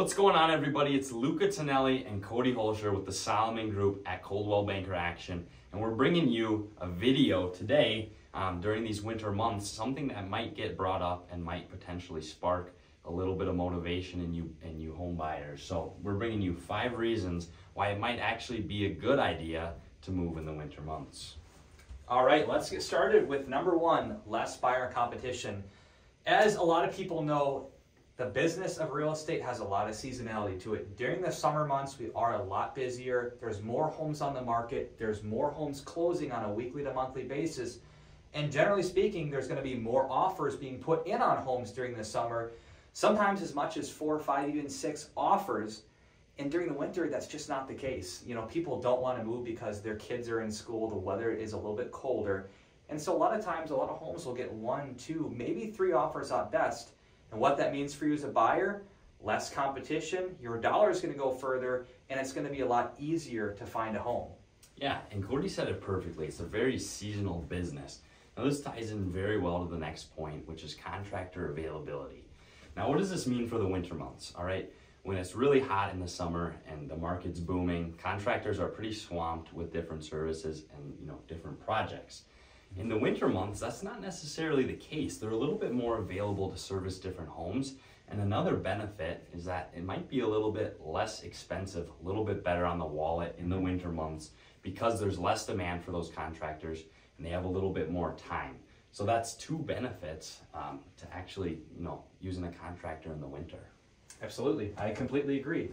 What's going on, everybody? It's Luca Tonelli and Cody Holscher with the Solomon Group at Coldwell Banker Action, and we're bringing you a video today during these winter months, something that might get brought up and might potentially spark a little bit of motivation in you home buyers. So we're bringing you 5 reasons why it might actually be a good idea to move in the winter months. All right, let's get started with number 1, less buyer competition. As a lot of people know, the business of real estate has a lot of seasonality to it. During the summer months, we are a lot busier. There's more homes on the market. There's more homes closing on a weekly to monthly basis. And generally speaking, there's going to be more offers being put in on homes during the summer, sometimes as much as 4, 5, even 6 offers. And during the winter, that's just not the case. You know, people don't want to move because their kids are in school, the weather is a little bit colder. And so a lot of times, a lot of homes will get 1, 2, maybe 3 offers at best. And what that means for you as a buyer, less competition, your dollar is going to go further, and it's going to be a lot easier to find a home. Yeah, and Cody said it perfectly. It's a very seasonal business. Now this ties in very well to the next point, which is contractor availability. Now what does this mean for the winter months? All right, when it's really hot in the summer and the market's booming, contractors are pretty swamped with different services and different projects. In the winter months, that's not necessarily the case. They're a little bit more available to service different homes. And another benefit is that it might be a little bit less expensive, a little bit better on the wallet in the winter months because there's less demand for those contractors and they have a little bit more time. So that's 2 benefits to actually, using a contractor in the winter. Absolutely, I completely agree.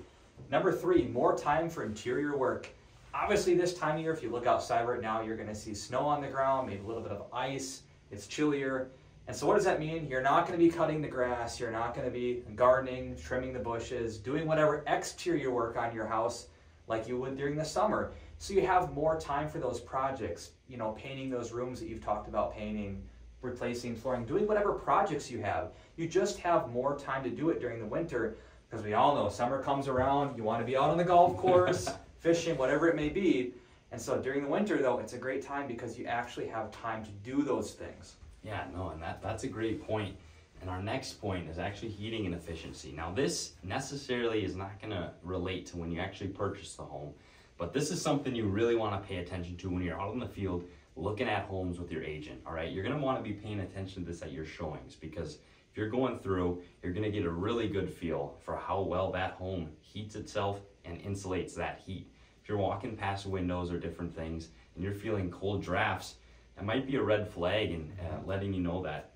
Number 3, more time for interior work. Obviously this time of year, if you look outside right now, you're going to see snow on the ground, maybe a little bit of ice, it's chillier. And so what does that mean? You're not going to be cutting the grass, you're not going to be gardening, trimming the bushes, doing whatever exterior work on your house like you would during the summer. So you have more time for those projects, painting those rooms that you've talked about painting, replacing flooring, doing whatever projects you have. You just have more time to do it during the winter because we all know summer comes around, you want to be out on the golf course, fishing, whatever it may be. And so during the winter, though, it's a great time because you actually have time to do those things. Yeah, no, and that's a great point. And our next point is actually heating and efficiency. Now, this necessarily is not going to relate to when you actually purchase the home, but this is something you really want to pay attention to when you're out in the field looking at homes with your agent, all right? You're going to want to be paying attention to this at your showings because if you're going through, you're going to get a really good feel for how well that home heats itself and insulates that heat. If you're walking past windows or different things and you're feeling cold drafts, it might be a red flag and letting you know that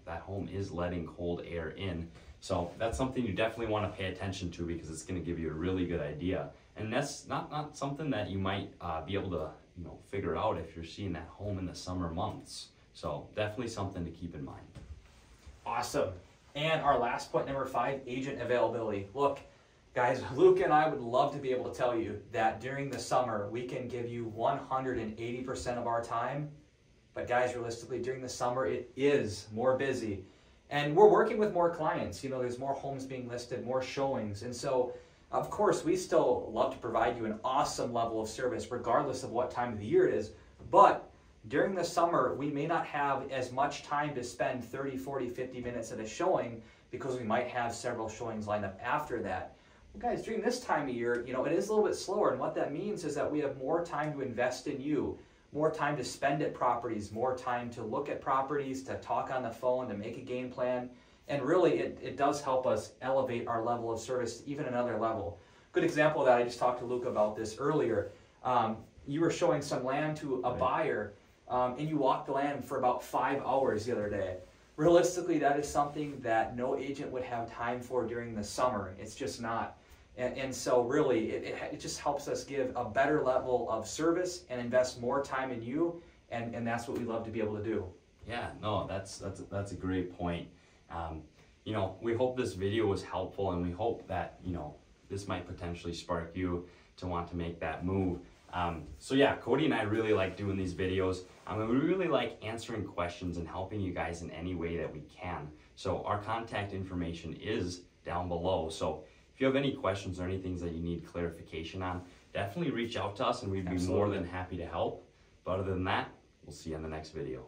that home is letting cold air in. So that's something you definitely want to pay attention to because it's going to give you a really good idea. And that's not something that you might be able to figure out if you're seeing that home in the summer months. So definitely something to keep in mind. Awesome. And our last point, number 5, agent availability. Look, guys, Luke and I would love to be able to tell you that during the summer, we can give you 180% of our time. But guys, realistically, during the summer, it is more busy. And we're working with more clients. There's more homes being listed, more showings. And so, of course, we still love to provide you an awesome level of service, regardless of what time of the year it is. But during the summer, we may not have as much time to spend 30, 40, 50 minutes at a showing because we might have several showings lined up after that. Well, guys, during this time of year, it is a little bit slower, and what that means is that we have more time to invest in you, more time to spend at properties, more time to look at properties, to talk on the phone, to make a game plan, and really it does help us elevate our level of service to even another level. Good example of that, I just talked to Luke about this earlier. You were showing some land to a buyer, and you walked the land for about 5 hours the other day. Realistically, that is something that no agent would have time for during the summer. It's just not. And so really, it just helps us give a better level of service and invest more time in you, and that's what we love to be able to do. Yeah, no, that's a great point. We hope this video was helpful, and we hope that this might potentially spark you to want to make that move. So yeah, Cody and I really like doing these videos. And we really like answering questions and helping you guys in any way that we can. So our contact information is down below. So if you have any questions or any things that you need clarification on, definitely reach out to us and we'd be more than happy to help. But other than that, we'll see you in the next video.